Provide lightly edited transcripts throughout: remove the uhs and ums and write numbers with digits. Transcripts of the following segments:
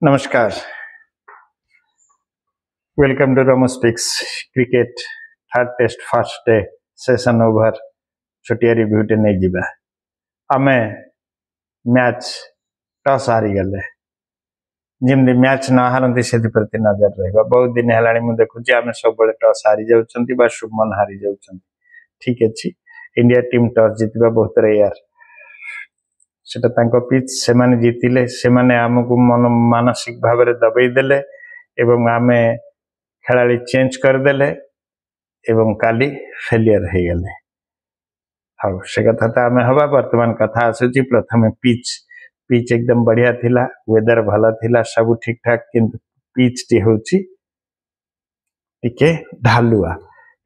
नमस्कार। Welcome to Ramo speaks cricket third test first day session over छोटिया review टे नहीं जीवा आमे मैच टॉस हारी गले जिमदी मैच न हारंती से प्रति नजर रहेगा। बहुत दिन हेलाणी मु देखुची आमे सब बळे टॉस हारी जाउछंती बा शुभमन हारी जाउछंती। ठीक अछि इंडिया टीम टॉस जितबा बहुत रेयर सेटा तांको पिच से माने जीतिले से माने हमकु मन मानसिक भाव रे दबई देले एवं आमे खेलाड़ी चेंज कर देले एवं काली फेलियर हो गले। हाँ से कथा तो आम हवा वर्तमान कथा आसूची प्रथम पिच पिच एकदम बढ़िया थिला वेदर भला थिला सब ठीक ठाक किंतु पिच टी होची टिके ढालुआ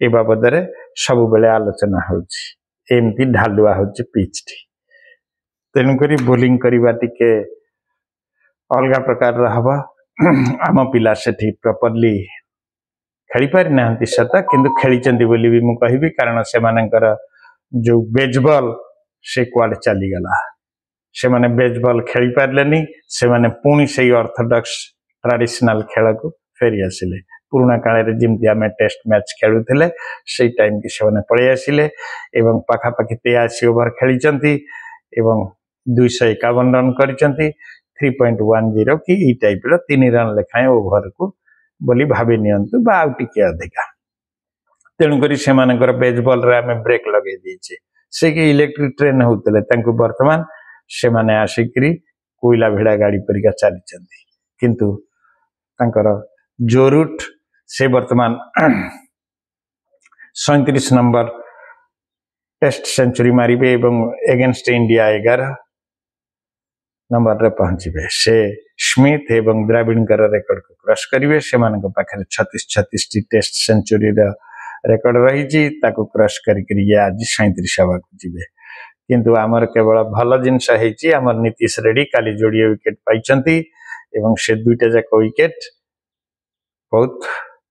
ए बाबद रे सब बेले आलोचना होची एमती ढालुआ होची पिच टी तेणुकरी बोलिंग करवा टिके अलग प्रकार हवा आम पिला से प्रॉपर्ली खेली पारि नाहंती सता किंतु खेली बोली भी मु कहिबी कारण से मानकर जो बेसबॉल से क्वाड चली गला से माने बेसबॉल खेली पारलेनी से माने पुणी से ऑर्थोडॉक्स ट्रेडिशनल खेल को फेरी आसिले पुराना काल रे जिमती आमे टेस्ट मैच खेलुथिले से टाइम की से माने पळे आसिले एवं पाखापाखि 83 ओवर खेलीचंती एवं 251 रन करिचंती 3.10 कि ई टाइप रो 3 रन लेखाए ओवर को बोली भाभी नियंतु बा आउ टिके अधिका तेणुकरी से बेसबॉल रे आमे ब्रेक लगे दीचे से कि इलेक्ट्रिक ट्रेन होतले तांको वर्तमान से माने आशिकरी कोयला भेड़ा गाड़ी परिका चलीचंती किंतु तांकर जो रूट से वर्तमान 37 नंबर टेस्ट सेंचुरी मारिबे एवं एगेंस्ट इंडिया 11 नंबर रे पहुंचबे से स्मिथ एवं द्रविड़कर रेकर्ड को क्रॉस करिवे से मानक पाखरे 36 टी टेस्ट सेंचुरी रा रेकर्ड रही ताको क्रॉस करी आज 37 हवा को जिवे किंतु आमर केवल भल जिनस हेची आमर नीतीश रेड्डी काली जोड़िए विकेट पाइचंती एवं से दुईटा जाक विकेट बहुत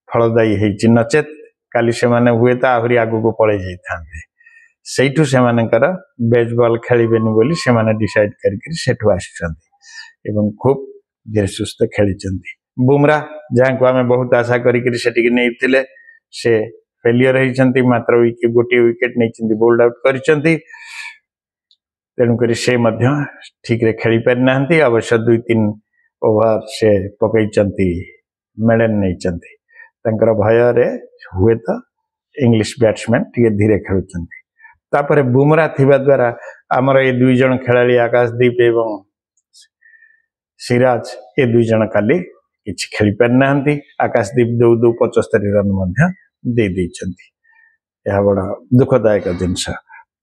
फलदायी हेची नचेत काली से माने हुए तो आहुरी आगु को पळे जाई थांते सेठू से मानकर बेसबॉल खेलिबेनी बोली से माने डिसाइड करके सेठू आछंती एवं खूब धीरे सुस्त खेलीचंती बुमरा जहां को हमें बहुत आशा करिकरी सेटिक नेइथिले से फेलियर होइचंती मात्र विकेट गोटे विकेट नेइचंती बोल्ड आउट करिचंती तेणुकरी से मध्य ठीक रे खेली पारि नाहंती अवश्य 2-3 ओवर से पकईचंती मेडन नेइचंती तांकर भय रे हुए तो इंग्लिश बैट्समैन टिके धीरे खेलुचंती तापरे बुमरा थिबा द्वारा आमर ए दुई जन खेलाड़ी आकाशदीप एवं सिराज ए दुई जन काली किछि खेली पारि नाहंती आकाशदीप 75 रन मध्य दे दैचंती यह बड़ा दुखदायक जिनस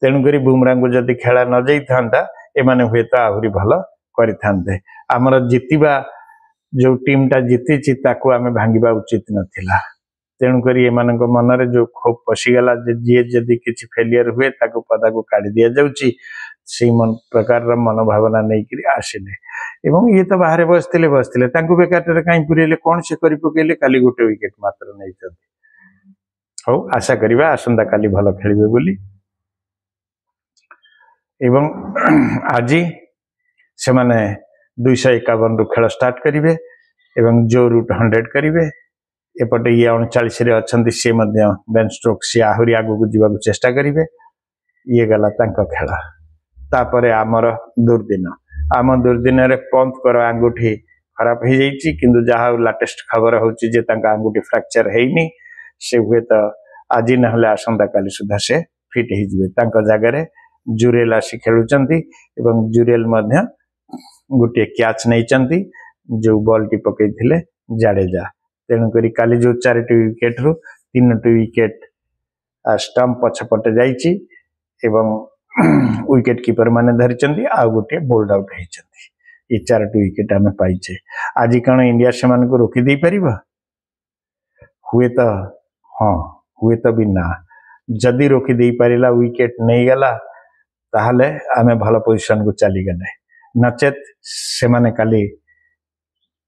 तेणुकरी बुमरा को जदि खेला न जाई थांता एमाने हुए तो आहुरी भल करि थांते आमर जितिबा जो टीम टा जीती ताको आमे भांगिबा उचित नथिला तेणुकरी एमानक मनरे जो खूब पशिगला जे जदि किछि फेलियर हुए ताको पदा को काढी दिया जाउची से मन प्रकार रा मनोभावना नै कि आसिले एवं ये तो बाहर बसतिले तांको बेकार काई पुरेले कोन से करि पकेले काली गोटे विकेट मात्र नै चंती हो आशा करिबा आसंदा काली भलो खेलिबे बोली एवं आज से माने 251 रु खेल स्टार्ट करिवे एवं जो रूट 100 करिवे एपटे ये 39 रे अछंती से मध्य बेन स्ट्रोक से आहुरी आगु को जीवा को चेष्टा करिवे ये गला तांको खेला तापरे आमर दुर्दिन आम दुर्दिन रे पंत कर आंगुठी खराब हो जाइछि किंतु जहा लेटेस्ट खबर होछि जे तांका आंगुठी फ्रैक्चर हेइनी से हुए तो आज नहले आसंता काली सुधा से फिट हो जिवे तांका जगह रे जुरेल आसी खेलुचंती एवं जुरेल मध्य गोटे कैच नैचंती जो बॉल टी पकईथिले जाडेजा तेणुकरी काली जो 4टी विकेट रु 3टी विकेट स्टंप पछपटे जाइछि एवं विकेट कीपर माने धरिचंती आ गोटे बोल्ड आउट हेचंती ये 4टी विकेट आमे पाइछे आज कण इंडिया से मान को रोकी दे परिबा हुए तो हाँ हुए तो भी ना जदि रोकी दे परिला विकेट नहीं गला ताहले आमे भलो पोजीशन को चली गले नचेत से माने काली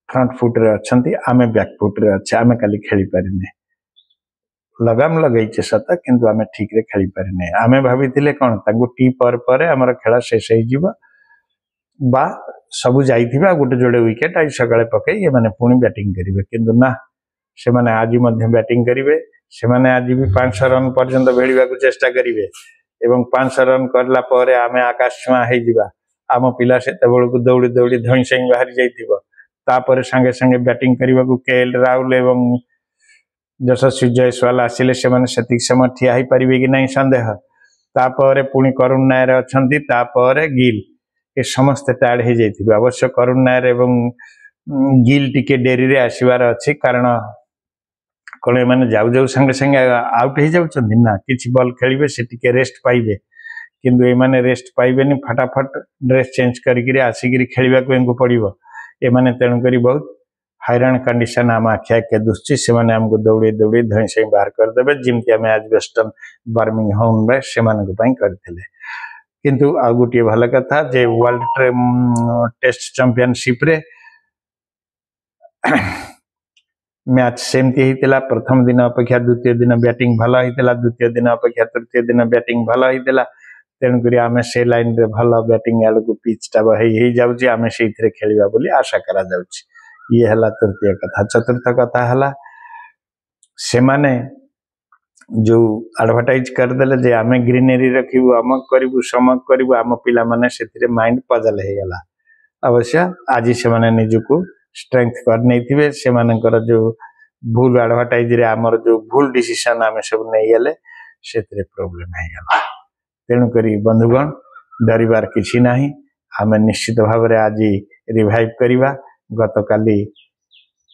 फ्रंट फुट रे अछंती आमे बैक फुट रे अच्छे आमे काली खेली पारिने लगाम लगैछे सता किंतु आमे ठीक रे खेली पारिने आमे भाबिथिले कोन तांगु टी पर हमर खेला शेष हो जिवो बा सबू जाइथिबा गोटे जोड़े विकेट आज सकाळे पकई ये माने पुणी बैटिंग करिवे किंतु ना से माने आज मध्य बैटिंग करिवे से माने आज भी 500 रन पर्यंत भेड़िबा को चेष्टा करिवे एवं 500 रन करला परे आमे आकाश छुआ हे जिबा आम पिला सेते बेलू दौड़ी दौड़ी धई सई बाहरी जाइथिबो तापर संगे संगे बैटिंग करने को केएल राहुल एवं यशस्वी जयसवाल आसिले से माने सेतिक समय ठिया ही परिबे कि नहीं संदेह तापर पुणी करुण नायर अछंती तापर गिल ये समस्ते टायर्ड हो जाइथिबे अवश्य करुण नायर एवं गिल टिके डेरी रे आसीबार अछि कारण कौन मैंने जाऊ जाऊ संगे संगे आउट हो जाउछंती ना किछि बॉल खेलिबे से टिके रेस्ट पाइबे किंतु ए माने रेस्ट पाइबेनी फटाफट ड्रेस चेंज करिकरी आसिकरी खेलिबा को इनको पड़िबो ए माने तेणु करी बहुत हैरान कंडीशन आम आखि आगे दुसची से माने हमको दौड़ी दौड़ी धई सई बाहर करदेवे जिमती आम आज वेस्टर्न बर्मिंगहाम रे से मानक पई करथिले किंतु आ गोटे भल कथा जे वर्ल्ड टेस्ट चैंपियनशिप रे मैच सेमती होता प्रथम दिन अपेक्षा द्वितीय दिन बैटिंग भल होता द्वितीय दिन अपेक्षा तृतीय दिन बैटिंग भल होता तेणुक आम से लाइन रे भल बैटिंग आड़ को पिचटा हो जाऊँगी आम से खेलिबा बोली आशा करा जाउछि ये है तृतीय कथा चतुर्थ कथा है से माने जो एडवर्टाइज करदेले जे आम ग्रीनरी रखू अमक करूँ समक करूँ आम पिला माने से माइंड पजल हो गला अवश्य आज से माने निजको स्ट्रेंथ कर नहीं से मानकर जो भूल एडवर्टाइज रे आमर जो भूल डिसीजन आम सब नहीं गले से प्रोब्लेम हो गला तेणुक बंधुगण डरबार किसी ना आम निश्चित भाव में आज रिवाइव करवा गत काली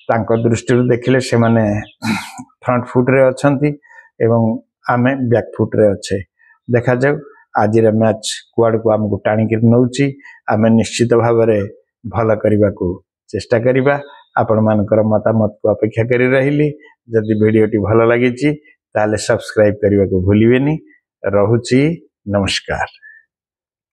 दृष्टि देखिले से माने फ्रंट फुट रे अछंती एवं आमे बैक फुट रे अच्छे देखा जाऊ आज मैच कुआड़ को आमको टाणिक नौची आम निश्चित भाव में भल करने को चेष्टा करिबा आपण मानकर मतामत को अपेक्षा करी रहिली जदि वीडियोटी भल लगी ताले सब्सक्राइब करने को भूलिबेनी रहुची नमस्कार।